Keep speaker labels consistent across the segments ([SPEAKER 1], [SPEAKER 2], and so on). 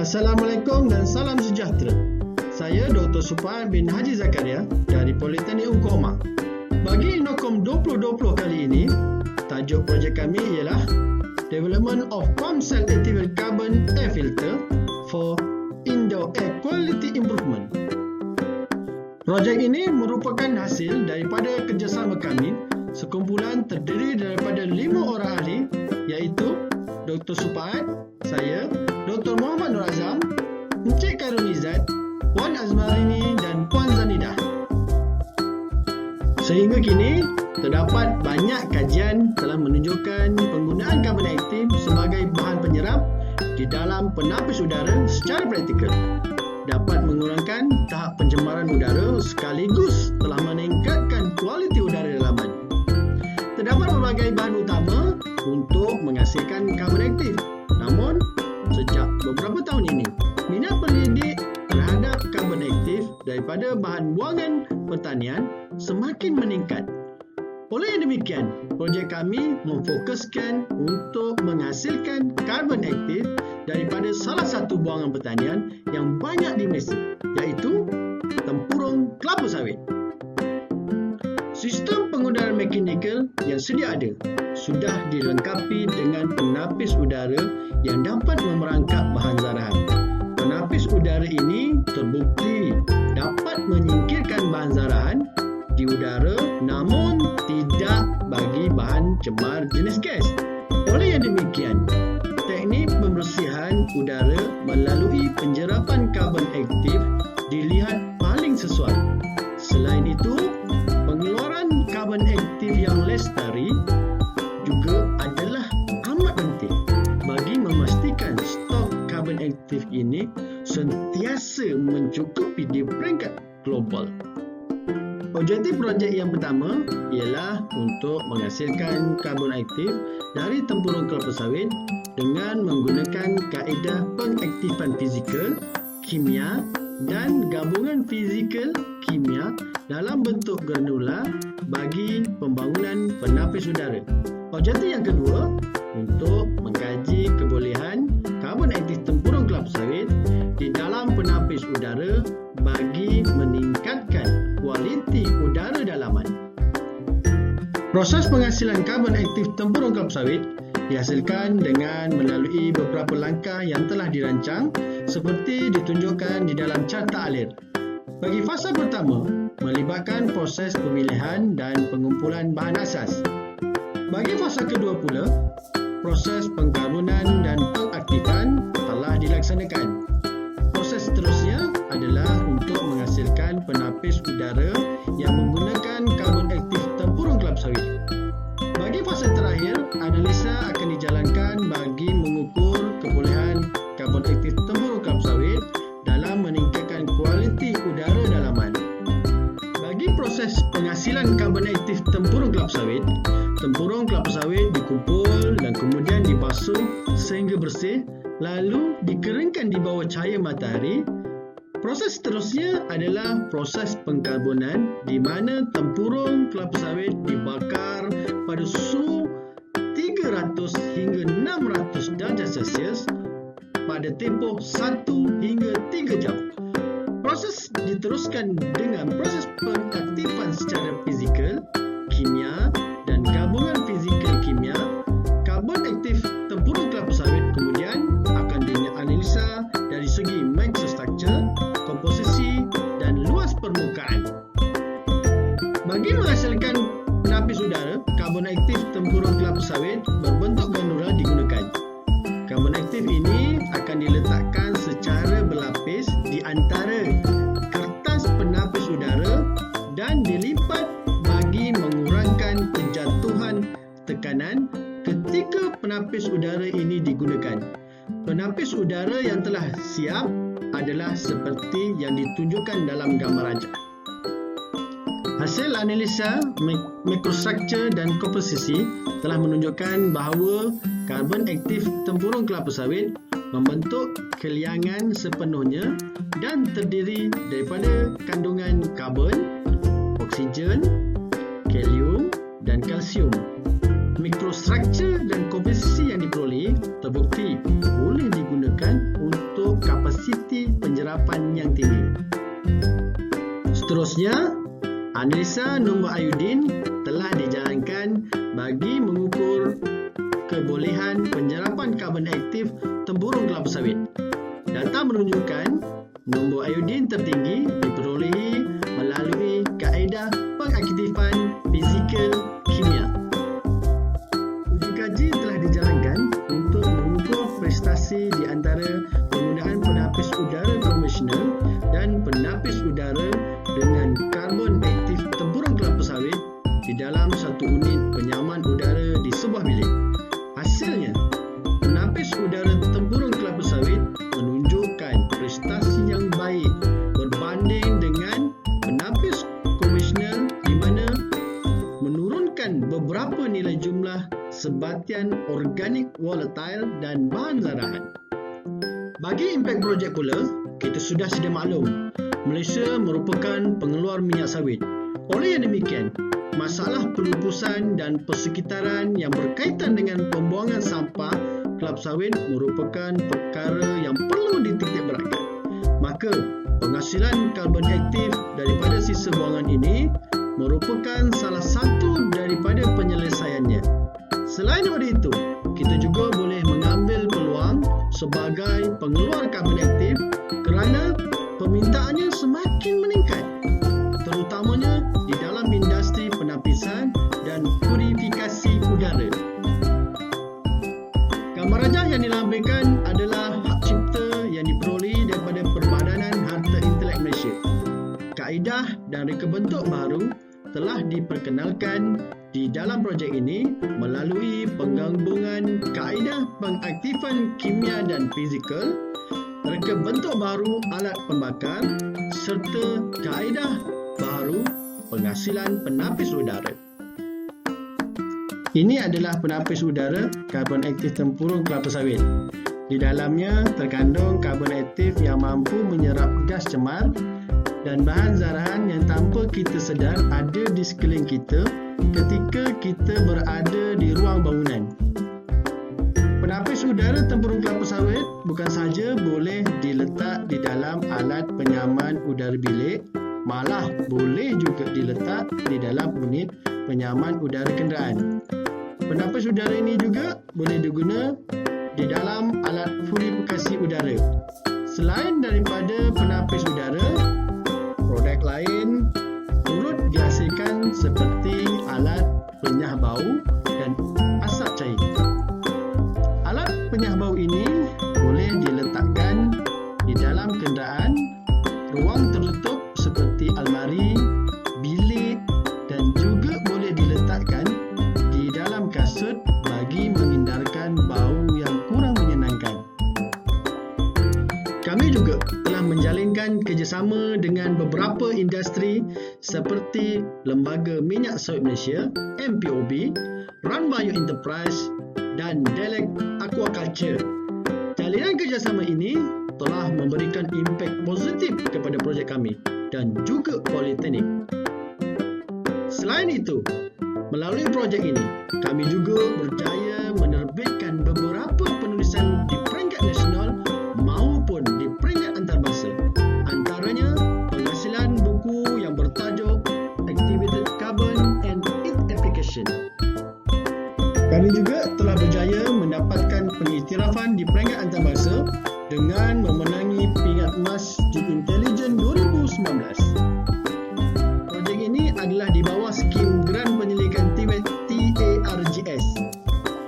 [SPEAKER 1] Assalamualaikum dan salam sejahtera. Saya Dr. Supaat bin Haji Zakaria dari Politeknik Ugm. Bagi Innokom 2020 kali ini, tajuk projek kami ialah Development of Pump Cell Activated Carbon Air Filter for Indoor Air Quality Improvement. Projek ini merupakan hasil daripada kerjasama kami, sekumpulan terdiri daripada 5 orang ahli, iaitu Dr. Supaat, saya, Dr. Muhammad Nur Azam, Encik Khairul Izzat, Puan Azmarini dan Puan Zanidah. Sehingga kini, terdapat banyak kajian telah menunjukkan penggunaan karbon aktif sebagai bahan penyerap di dalam penapis udara secara praktikal dapat mengurangkan tahap pencemaran udara sekaligus telah meningkatkan kualiti udara dalaman. Terdapat berbagai bahan utama untuk menghasilkan karbon aktif. Namun, sejak beberapa tahun ini, minat pendidik terhadap karbon aktif daripada bahan buangan pertanian semakin meningkat. Oleh yang demikian, projek kami memfokuskan untuk menghasilkan karbon aktif daripada salah satu buangan pertanian yang banyak di Malaysia, iaitu tempurung kelapa sawit. Sistem pengudaran mekanikal yang sedia ada sudah dilengkapi dengan penapis udara yang dapat memerangkap bahan zarahan. Penapis udara ini terbukti dapat menyingkirkan bahan zarahan di udara namun tidak bagi bahan cemar jenis gas. Oleh yang demikian, teknik pembersihan udara melalui penjerapan karbon aktif dilihat paling sesuai. Selain itu, pengeluaran karbon aktif yang lestari juga adalah amat penting bagi memastikan stok karbon aktif ini sentiasa mencukupi di peringkat global. Objektif projek yang pertama ialah untuk menghasilkan karbon aktif dari tempurung kelapa sawit dengan menggunakan kaedah pengaktifan fizikal, kimia dan gabungan fizikal kimia dalam bentuk granula bagi pembangunan penapis udara. Objektif yang kedua untuk mengkaji kebolehan karbon aktif tempurung kelapa sawit di dalam penapis udara bagi meningkatkan kualiti udara dalaman. Proses penghasilan karbon aktif tempurung kelapa sawit dihasilkan dengan melalui beberapa langkah yang telah dirancang seperti ditunjukkan di dalam carta alir. Bagi fasa pertama, melibatkan proses pemilihan dan pengumpulan bahan asas. Bagi fasa kedua pula, proses pengkarbonan dan pengaktifan telah dilaksanakan. Proses seterusnya adalah untuk menghasilkan penapis udara yang menggunakan karbon aktif tempurung kelapa sawit. Bagi fasa terakhir, analisa akan dijalankan bagi mengukur kebolehan karbon aktif tempurung kelapa sawit dalam meningkatkan kualiti udara dalaman. Bagi proses penghasilan karbon aktif tempurung kelapa sawit dikumpul dan kemudian dibasuh sehingga bersih, lalu dikeringkan di bawah cahaya matahari. Proses seterusnya adalah proses pengkarbonan di mana tempurung kelapa sawit dibakar pada suhu 300 hingga 600 darjah Celsius pada tempoh 1 hingga 3 jam. Proses diteruskan dengan proses pengaktifan secara fizikal, kimia dan gabungan fizikal kimia. Karbon aktif tempurung kelapa sawit kemudian akan dianalisa dari segi microstructure, komposisi dan luas permukaan. Bagi menghasilkan penapis udara, karbon aktif tempurung kelapa sawit berbentuk granula digunakan. Karbon aktif ini akan diletakkan secara berlapis di antara kertas penapis udara dan dilipat bagi mengurangkan kejatuhan tekanan ketika penapis udara ini digunakan. Penapis udara yang telah siap adalah seperti yang ditunjukkan dalam gambar rajah. Hasil analisa mikrostruktur dan komposisi telah menunjukkan bahawa karbon aktif tempurung kelapa sawit membentuk keliangan sepenuhnya dan terdiri daripada kandungan karbon, oksigen, helium dan kalsium. Mikrostruktur dan komposisi yang diperoleh terbukti boleh digunakan untuk kapasitas Seterusnya, analisa nombor iodin telah dijalankan bagi mengukur kebolehan penyerapan karbon aktif tempurung kelapa sawit. Data menunjukkan nombor iodin tertinggi diperolehi melalui kaedah pengaktifan fizikal kimia. Uji kaji telah dijalankan untuk mengukur prestasi di antara penggunaan penapis udara konvensional dan penapis udara dengan karbon aktif tempurung kelapa sawit di dalam satu unit penyaman udara di sebuah bilik. Hasilnya, penapis udara tempurung kelapa sawit menunjukkan prestasi yang baik berbanding dengan penapis konvensional di mana menurunkan beberapa nilai jumlah sebatian organik volatile dan bahan zarahan. Bagi impak projek pula, kita sudah sedia maklum, Malaysia merupakan pengeluar minyak sawit. Oleh yang demikian, masalah pelupusan dan persekitaran yang berkaitan dengan pembuangan sampah kelapa sawit merupakan perkara yang perlu dititik beratkan. Maka, penghasilan karbon aktif daripada sisa buangan ini merupakan salah satu daripada penyelesaiannya. Selain daripada itu, kita juga boleh mengambil peluang sebagai pengeluar karbon aktif kerana permintaannya semakin meningkat, terutamanya di dalam industri penapisan dan purifikasi udara. Gambar rajah yang dilambangkan adalah hak cipta yang diperolehi daripada Perbadanan Harta Intelek Malaysia. Kaedah dan reka bentuk baru telah diperkenalkan di dalam projek ini melalui penggabungan kaedah pengaktifan kimia dan fizikal, reka bentuk baru alat pembakar serta kaedah baru penghasilan penapis udara. Ini adalah penapis udara karbon aktif tempurung kelapa sawit. Di dalamnya terkandung karbon aktif yang mampu menyerap gas cemar dan bahan zarahan yang tanpa kita sedar ada di sekeliling kita ketika kita berada di ruang bangunan. Penapis udara tempurung kelapa sawit bukan sahaja boleh diletak di dalam alat penyaman udara bilik, malah boleh juga diletak di dalam unit penyaman udara kenderaan. Penapis udara ini juga boleh diguna di dalam alat purifikasi udara. Selain daripada penapis udara, produk lain turut dihasilkan seperti alat penyah bau dan asap cair. Alat penyah bau ini boleh diletakkan di dalam kenderaan, ruang tertutup seperti almari, bilik dan juga boleh diletakkan di dalam kasut bagi menghindarkan bau yang kurang menyenangkan. Kami juga telah menjalinkan kerjasama dengan beberapa industri seperti Lembaga Minyak Sawit Malaysia, MPOB, Run Bio Enterprise dan Delek Aquaculture. Jalinan kerjasama ini telah memberikan impak positif kepada projek kami dan juga politeknik. Selain itu, melalui projek ini, kami juga berjaya menerbitkan beberapa penulisan di peringkat nasional maupun di peringkat antarabangsa. Antaranya, penghasilan buku yang bertajuk Activated Carbon and Its Application. Kami juga telah berjaya mendapatkan pengiktirafan di peringkat antarabangsa dengan memenangi pingat emas di Intelligent 2019. Projek ini adalah di bawah skim Grant Penyelidikan TARGS.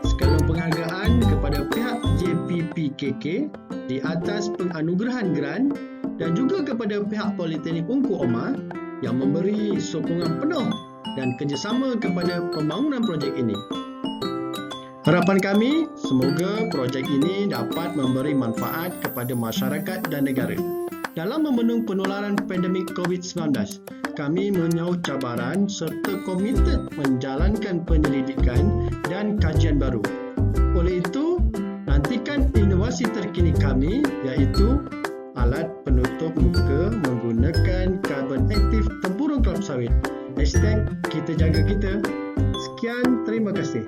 [SPEAKER 1] Sekalung penghargaan kepada pihak JPPKK di atas penganugerahan grant dan juga kepada pihak Politeknik Ungku Omar yang memberi sokongan penuh dan kerjasama kepada pembangunan projek ini. Harapan kami, semoga projek ini dapat memberi manfaat kepada masyarakat dan negara. Dalam membendung penularan pandemik COVID-19, kami menyahut cabaran serta komited menjalankan penyelidikan dan kajian baru. Oleh itu, nantikan inovasi terkini kami iaitu alat penutup muka menggunakan karbon aktif tempurung kelapa sawit. #Kita Jaga Kita. Sekian, terima kasih.